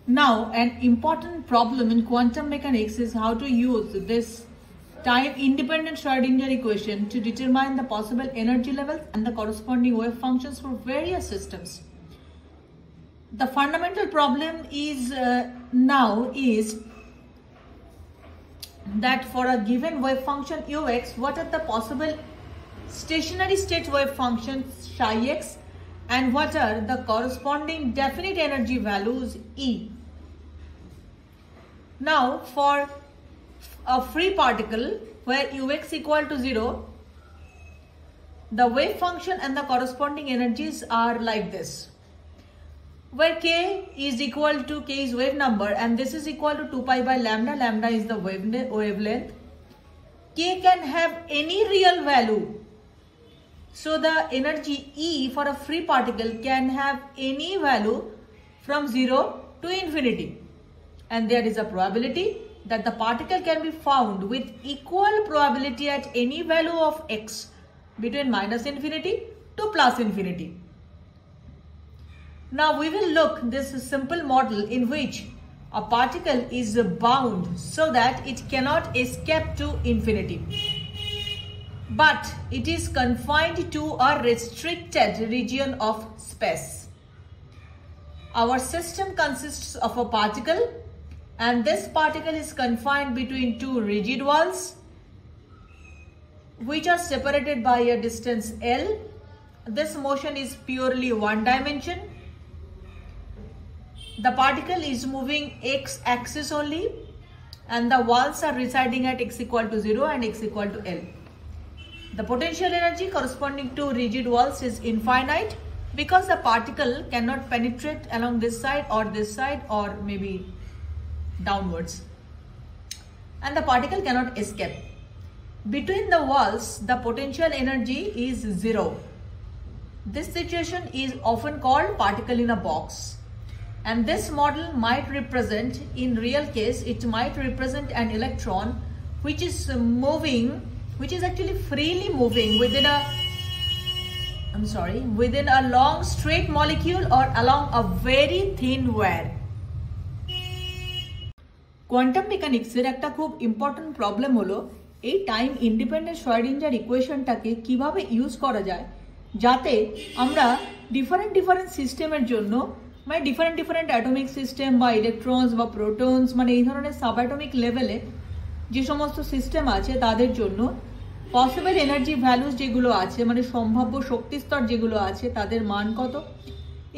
Now, an important problem in quantum mechanics is how to use this time-independent Schrodinger equation to determine the possible energy levels and the corresponding wave functions for various systems. The fundamental problem is is that for a given wave function ux, what are the possible stationary state wave functions psi x, and what are the corresponding definite energy values E. Now, for a free particle where ux equal to 0, the wave function and the corresponding energies are like this, where k is equal to, k is wave number, and this is equal to 2 pi by lambda, lambda is the wavelength. K can have any real value. So the energy E for a free particle can have any value from 0 to infinity. And there is a probability that the particle can be found with equal probability at any value of x between minus infinity to plus infinity. Now we will look this simple model in which a particle is bound so that it cannot escape to infinity, but it is confined to a restricted region of space. Our system consists of a particle, and this particle is confined between two rigid walls which are separated by a distance L. This motion is purely one dimension. The particle is moving x axis only, and the walls are residing at x equal to 0 and x equal to L. The potential energy corresponding to rigid walls is infinite because the particle cannot penetrate along this side or maybe downwards, and the particle cannot escape. Between the walls, the potential energy is 0. This situation is often called particle in a box, and this model might represent, in real case, it might represent an electron which is moving, which is actually freely moving within a long straight molecule or along a very thin wire. Quantum মেকানিক্সের একটা খুব important problem হলো এই time independent Schrodinger ইকুয়েশনটাকে কিভাবে use করা যায় যাতে আমরা ডিফারেন্ট সিস্টেমের জন্য, মানে ডিফারেন্ট অ্যাটমিক সিস্টেম বা ইলেকট্রনস বা প্রোটনস, মানে এই ধরনের সাব অ্যাটমিক লেভেলে যে সমস্ত সিস্টেম আছে তাদের জন্য পসিবল এনার্জি ভ্যালুস যেগুলো আছে, মানে সম্ভাব্য শক্তিস্তর যেগুলো আছে তাদের মান কত,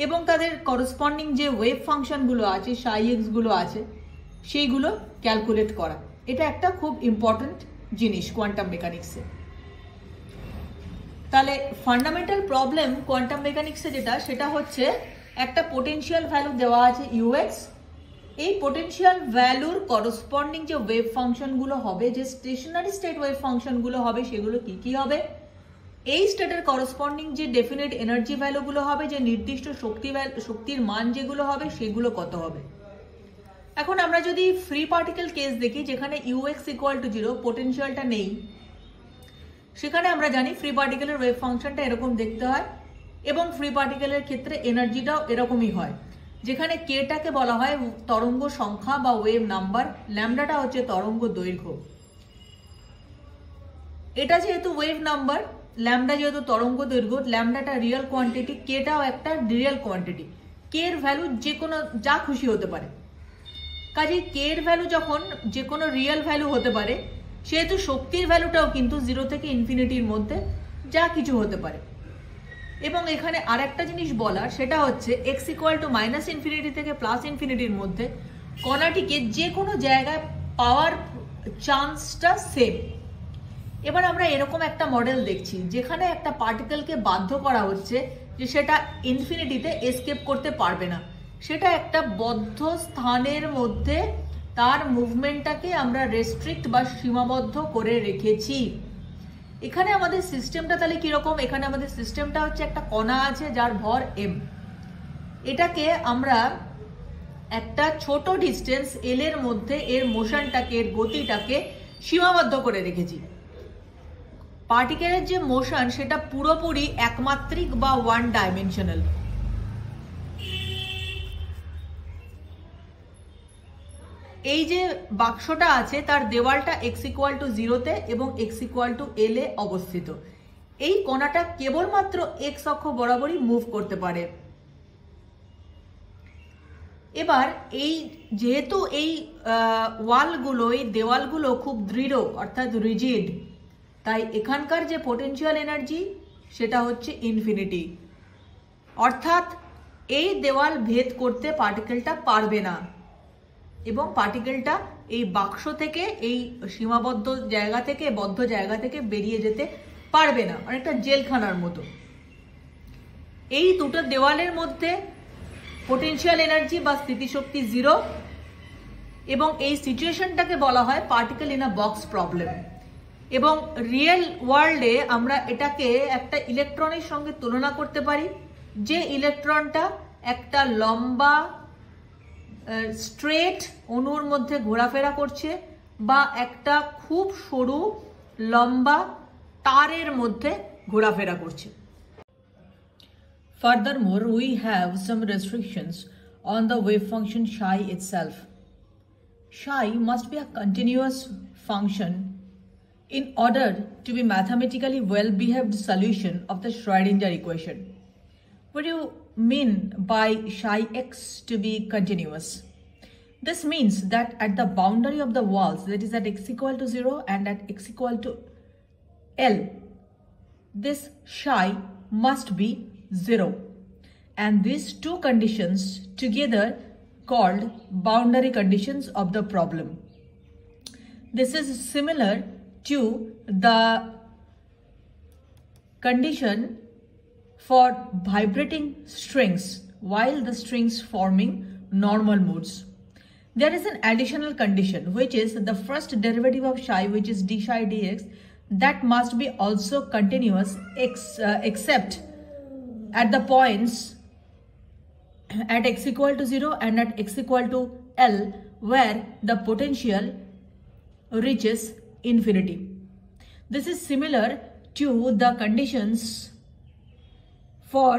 এবং তাদের করসপন্ডিং যে ওয়েভ ফাংশনগুলো আছে সাই এক্স গুলো আছে সেইগুলো ক্যালকুলেট করা। এটা একটা খুব ইম্পর্টেন্ট জিনিস কোয়ান্টাম মেকানিক্সে। তাহলে ফান্ডামেন্টাল প্রবলেম কোয়ান্টাম মেকানিক্সে সেটা হচ্ছে একটা পোটেনশিয়াল ভ্যালু দেওয়া আছে ইউএক্স। এই পোটেনশিয়াল ভ্যালুর করসপন্ডিং যে ওয়েভ ফাংশনগুলো হবে, যে স্টেশনারি স্টেট ওয়েভ ফাংশনগুলো হবে, সেগুলো কি হবে, এই স্টেটের করসপন্ডিং যে ডেফিনিট এনার্জি ভ্যালুগুলো হবে, যে নির্দিষ্ট শক্তির মান যেগুলো হবে, সেগুলো কত হবে। এখন আমরা যদি ফ্রি পার্টিকেল কেস দেখি যেখানে ইউএক্স ইকুয়াল টু 0, পোটেনশিয়ালটা নেই, সেখানে আমরা জানি ফ্রি পার্টিকেলের ওয়েভ ফাংশনটা এরকম দেখতে হয়, এবং ফ্রি পার্টিকেলের ক্ষেত্রে এনার্জিটাও এরকমই হয়, যেখানে কেটাকে বলা হয় তরঙ্গ সংখ্যা বা ওয়েভ নাম্বার, ল্যামডাটা হচ্ছে তরঙ্গ দৈর্ঘ্য। এটা যেহেতু ওয়েভ নাম্বার, ল্যামডা যেহেতু তরঙ্গ দৈর্ঘ্য, ল্যামডাটা রিয়েল কোয়ান্টিটি, কেটাও একটা রিয়েল কোয়ান্টিটি। কে এর ভ্যালু যে কোনো যা খুশি হতে পারে, কাজে কে এর ভ্যালু যখন যে কোনো রিয়েল ভ্যালু হতে পারে, সেহেতু শক্তির ভ্যালুটাও কিন্তু 0 থেকে ইনফিনিটির মধ্যে যা কিছু হতে পারে। এবং এখানে আর একটা জিনিস বলার, সেটা হচ্ছে x equal two minus infinity থেকে প্লাস ইনফিনিটির মধ্যে কণাটিকে যে কোনো জায়গায় পাওয়ার চান্সটা সেম। এবার আমরা এরকম একটা মডেল দেখছি যেখানে একটা পার্টিকেলকে বাধ্য করা হচ্ছে যে সেটা ইনফিনিটিতে এসকেপ করতে পারবে না, সেটা একটা বদ্ধ স্থানের মধ্যে তার মুভমেন্টটাকে আমরা রেস্ট্রিক্ট বা সীমাবদ্ধ করে রেখেছি। এখানে আমাদের সিস্টেমটা তাহলে কিরকম, এখানে আমাদের সিস্টেমটা হচ্ছে একটা কণা আছে যার ভর m, এটাকে আমরা একটা ছোট ডিস্টেন্স এল এর মধ্যে এর মোশনটাকে, এর গতিটাকে সীমাবদ্ধ করে রেখেছি। পার্টিকেলের যে মোশন সেটা পুরোপুরি একমাত্রিক বা ওয়ান ডাইমেনশনাল। এই যে বাক্সটা আছে তার দেওয়ালটা x ইকুয়াল টু 0-তে এবং x ইকুয়াল টু l এ অবস্থিত। এই কণাটা কেবলমাত্র x অক্ষ বরাবরই মুভ করতে পারে। এবার এই যেহেতু এই ওয়ালগুলো, এই দেওয়ালগুলো খুব দৃঢ় অর্থাৎ রিজিড, তাই এখানকার যে পোটেনশিয়াল এনার্জি সেটা হচ্ছে ইনফিনিটি। অর্থাৎ এই দেওয়াল ভেদ করতে পার্টিকেলটা পারবে না এবং পার্টিকেলটা এই বাক্স থেকে, এই সীমাবদ্ধ জায়গা থেকে, বদ্ধ জায়গা থেকে বেরিয়ে যেতে পারবে না, অনেকটা জেলখানার মতো। এই দুটো দেওয়ালের মধ্যে পোটেনশিয়াল এনার্জি বা স্থিতিশক্তি 0 এবং এই সিচুয়েশনটাকে বলা হয় particle in a box problem. এবং রিয়েল ওয়ার্ল্ডে আমরা এটাকে একটা ইলেকট্রনের সঙ্গে তুলনা করতে পারি, যে ইলেকট্রনটা একটা লম্বা স্ট্রেট অণুর মধ্যে ঘোরাফেরা করছে বা একটা খুব সরু লম্বা তারের মধ্যে ঘোরাফেরা করছে। Furthermore, we have some restrictions on the wave function psi itself. Psi must be a continuous function in order to be mathematically well-behaved solution of the Schrödinger equation. What do you mean by psi x to be continuous? This means that at the boundary of the walls, that is at x equal to 0 and at x equal to L, this psi must be 0. And these two conditions together called boundary conditions of the problem. This is similar to the condition for vibrating strings while the strings forming normal modes. There is an additional condition, which is the first derivative of psi, which is d psi dx, that must be also continuous except at the points at x equal to 0 and at x equal to L, where the potential reaches infinity. This is similar to the conditions for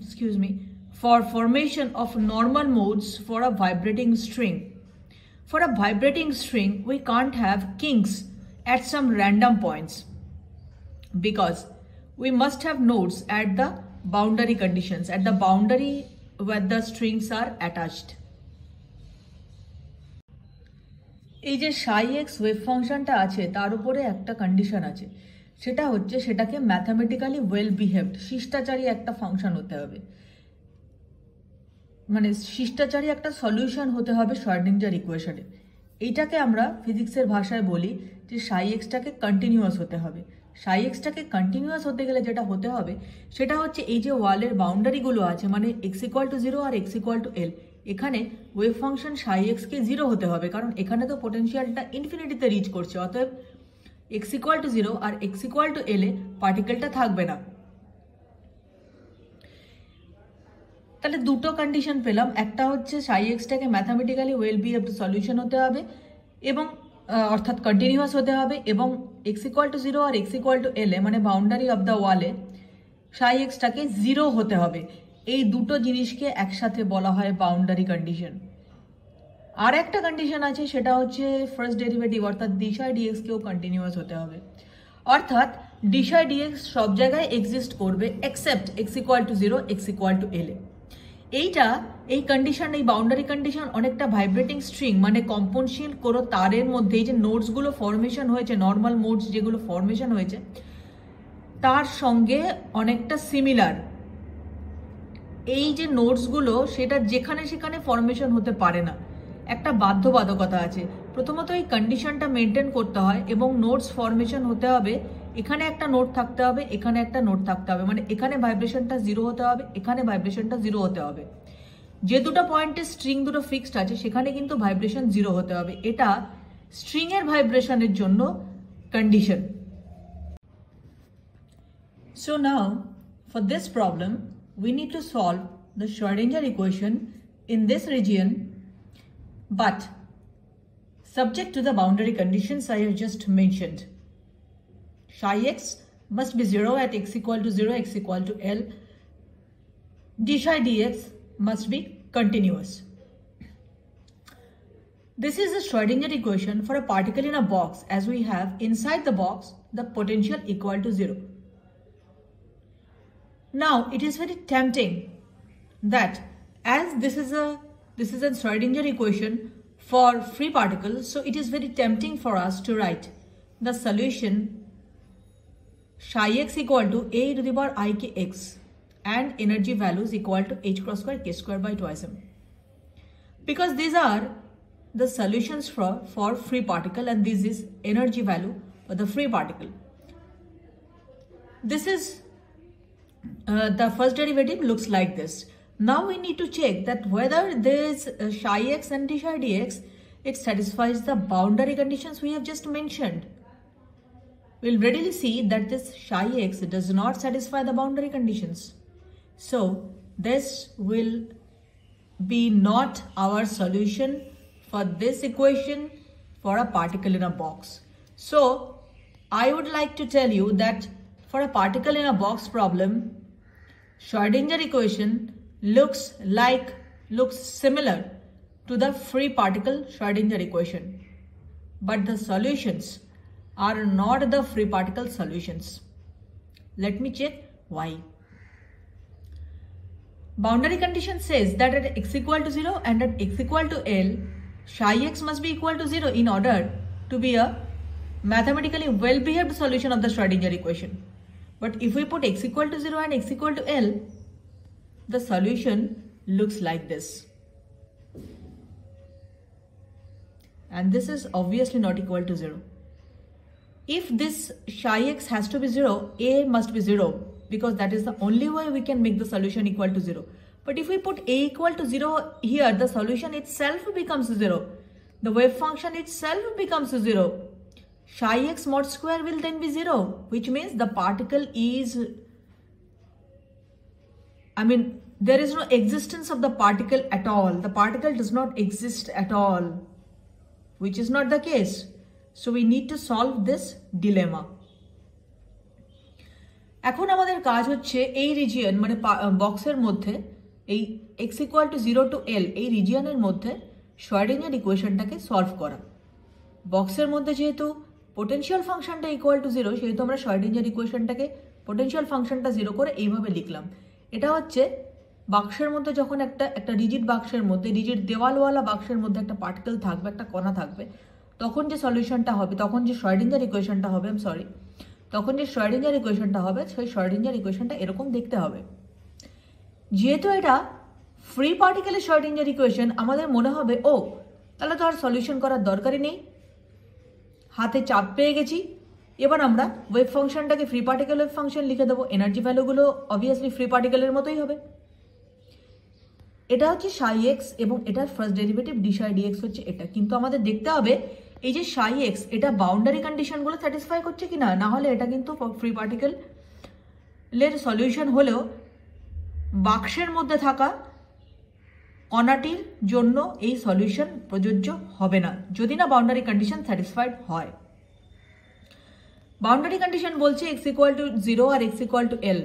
excuse me, for formation of normal modes for a vibrating string. For a vibrating string, we can't have kinks at some random points because we must have nodes at the boundary conditions, at the boundary where the strings are attached. এই যে psi x wave ফাংশনটা আছে তার উপরে একটা condition আছে, সেটা হচ্ছে সেটাকে ম্যাথামেটিক্যালি ওয়েল বিহেভড, শিষ্টাচারী একটা ফাংশন হতে হবে, মানে শিষ্টাচারী একটা সলিউশন হতে হবে শ্রোডিঙ্গার ইকুয়েশনে। এইটাকে আমরা ফিজিক্সের ভাষায় বলি যে psi xটাকে কন্টিনিউয়াস হতে হবে। psi xটাকে কন্টিনিউয়াস হতে গেলে যেটা হতে হবে সেটা হচ্ছে এই যে ওয়ালের বাউন্ডারিগুলো আছে, মানে x ইকুয়াল টু 0 আর x ইকুয়াল টু L, এখানে ওয়েভ ফাংশন psi x কে 0 হতে হবে, কারণ এখানে তো পোটেনশিয়ালটা ইনফিনিটিতে রিচ করছে। অতএব x ইকুয়াল টু 0 আর x ইকুয়াল টু L এ পার্টিকেলটা থাকবে না। তাহলে দুটো কন্ডিশন পেলাম, একটা হচ্ছে psi xটাকে ম্যাথামেটিক্যালি ওয়েল বিহেভড সলিউশন হতে হবে এবং অর্থাৎ কন্টিনিউয়াস হতে হবে, এবং x ইকুয়াল টু 0 আর x ইকুয়াল টু L এ মানে বাউন্ডারি অফ দ্য ওয়ালে psi xটাকে 0 হতে হবে। এই দুটো জিনিসকে একসাথে বলা হয় বাউন্ডারি কন্ডিশন। আর একটা কন্ডিশন আছে, সেটা হচ্ছে ফার্স্ট ডেরিভেটিভ অর্থাৎ d psi dx কেও কন্টিনিউয়াস হতে হবে। অর্থাৎ d psi dx সব জায়গায় এক্সিস্ট করবে except x equal to 0, x equal to L এ। এই কন্ডিশন, এই বাউন্ডারি কন্ডিশন অনেকটা ভাইব্রেটিং স্ট্রিং মানে কম্পনশীল কোনো তারের মধ্যে এই যে নোটসগুলো ফরমেশন হয়েছে, নর্মাল মোডস যেগুলো ফরমেশন হয়েছে তার সঙ্গে অনেকটা সিমিলার। এই যে নোটসগুলো সেটা যেখানে সেখানে ফরমেশন হতে পারে না, একটা বাধ্যবাধকতা আছে। প্রথমত এই কন্ডিশনটা মেনটেন করতে হয় এবং নোটস ফরমেশন হতে হবে, এখানে একটা নোট থাকতে হবে, এখানে একটা নোট থাকতে হবে, মানে এখানে ভাইব্রেশনটা 0 হতে হবে, এখানে ভাইব্রেশনটা 0 হতে হবে। যে দুটো পয়েন্টে স্ট্রিং দুটো ফিক্সড আছে সেখানে কিন্তু ভাইব্রেশন 0 হতে হবে, এটা স্ট্রিং এর ভাইব্রেশনের জন্য condition. So now for this problem we need to solve the Schrödinger equation in this region, but subject to the boundary conditions I have just mentioned. Psi x must be 0 at x equal to 0, x equal to L. D psi dx must be continuous. This is the Schrodinger equation for a particle in a box, as we have inside the box the potential equal to 0. Now it is very tempting that as this is a Schrodinger equation for free particles, so it is very tempting for us to write the solution psi x equal to a to the power I k x and energy values equal to h cross square k square by twice m, because these are the solutions for free particle and this is energy value for the free particle. This is the first derivative looks like this. Now we need to check that whether this psi x and d psi dx, it satisfies the boundary conditions we have just mentioned. We'll readily see that this psi x does not satisfy the boundary conditions. So this will be not our solution for this equation for a particle in a box. So I would like to tell you that for a particle in a box problem, Schrodinger equation looks similar to the free particle Schrodinger equation, but the solutions are not the free particle solutions. Let me check why. Boundary condition says that at x equal to 0 and at x equal to L, psi x must be equal to 0 in order to be a mathematically well-behaved solution of the Schrodinger equation. But if we put x equal to 0 and x equal to L, the solution looks like this. And this is obviously not equal to 0. If this psi x has to be 0, a must be 0, because that is the only way we can make the solution equal to 0. But if we put a equal to 0 here, the solution itself becomes 0. The wave function itself becomes 0. Psi x mod square will then be 0, which means the particle is, there is no existence of the particle at all. The particle does not exist at all, which is not the case. So we need to solve this dilemma. এখন আমাদের কাজ হচ্ছে এই region মানে বক্সের মধ্যে এই x equal to 0 to L এই রিজিয়নের মধ্যে শ্রোডিঙ্গার ইকুয়েশনটাকে সলভ করা। বক্সের মধ্যে যেহেতু পোটেনশিয়াল ফাংশনটা ইকুয়াল টু 0, সেহেতু আমরা শ্রোডিঙ্গার ইকুয়েশনটাকে পোটেনশিয়াল ফাংশনটা 0 করে এইভাবে লিখলাম। এটা হচ্ছে বাক্সের মধ্যে যখন একটা রিজিড বাক্সের মধ্যে, রিজিড দেওয়ালওয়ালা বাক্সের মধ্যে একটা পার্টিকেল থাকবে, একটা কণা থাকবে, তখন যে সলিউশনটা হবে, তখন যে শ্রোডিঙ্গার ইকুয়েশনটা হবে, তখন যে শ্রোডিঙ্গার ইকুয়েশনটা হবে, সেই শ্রোডিঙ্গার ইকুয়েশনটা এরকম দেখতে হবে। যেহেতু এটা ফ্রি পার্টিকেলের শ্রোডিঙ্গার ইকুয়েশন, আমাদের মনে হবে ও তাহলে তো আর সলিউশন করার দরকারই নেই, হাতে চাপ পেয়ে গেছি, এবার আমরা ওয়েভ ফাংশনটাকে ফ্রি পার্টিকেল ওয়েভ ফাংশন লিখে দেবো। এনার্জি ভ্যালুগুলো অবভিয়াসলি ফ্রি পার্টিকেলের মতোই হবে। এটা হচ্ছে সাই এক্স এবং এটার first derivative d psi d x হচ্ছে এটা। কিন্তু আমাদের দেখতে হবে এই যে সাই এক্স এটা বাউন্ডারি কন্ডিশনগুলো স্যাটিসফাই করছে কিনা, না হলে এটা কিন্তু ফ্রি পার্টিকেলের সলিউশন হলেও বাক্সের মধ্যে থাকা কণাটির জন্য এই সলিউশন প্রযোজ্য হবে না, যদি না বাউন্ডারি কন্ডিশন স্যাটিসফাইড হয়। বাউন্ডারি কন্ডিশন বলছে এক্স ইকুয়াল টু 0 আর এক্স ইকুয়াল টু এল,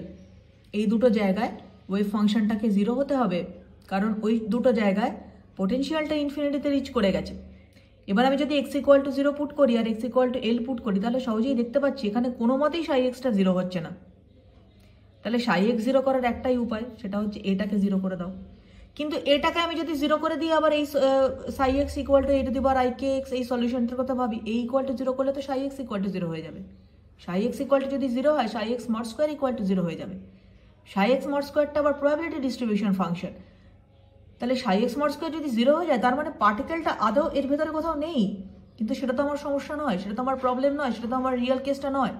এই দুটো জায়গায় ওয়েভ ফাংশনটাকে 0 হতে হবে, কারণ ওই দুটো জায়গায় পোটেনশিয়ালটা ইনফিনিটিতে রিচ করে গেছে। এবার আমি যদি এক্স ইকুয়াল টু 0 পুট করি আর x equal to L put করি, তাহলে সহজেই দেখতে পাচ্ছি এখানে কোনো মতেই সাই এক্সটা 0 হচ্ছে না। তাহলে সাই এক্স 0 করার একটাই উপায়, সেটা হচ্ছে এটাকে 0 করে দাও। কিন্তু এটাকে আমি যদি 0 করে দিই, আবার এই সাই x equal two A to the power I K x এই সলিউশনটার কথা ভাবি, এ ইকুয়াল টু 0 করলে তো সাই এক্স ইকুয়াল টু 0 হয়ে যাবে। সাই এক্স ইকুয়াল টু যদি 0 হয়, সাই x mod square equal to 0 হয়ে যাবে। সাই এক্স মড স্কোয়ারটা আবার প্রবাবিলিটি ডিস্ট্রিবিউশন ফাংশন, তাহলে সাই এক্স মড স্কোয়ার যদি 0 হয়ে যায়, তার মানে পার্টিকেলটা আদৌ এর ভেতরে কোথাও নেই। কিন্তু সেটা তো আমার সমস্যা নয়, সেটা তো আমার প্রবলেম নয়, সেটা তো আমার রিয়েল কেসটা নয়,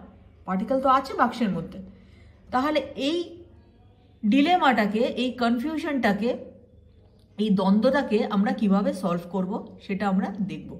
পার্টিকেল তো আছে বাক্সের মধ্যে। তাহলে এই ডিলেমাটাকে, এই কনফিউশনটাকে, এই দ্বন্দ্বটাকে আমরা কিভাবে সলভ করব সেটা আমরা দেখব।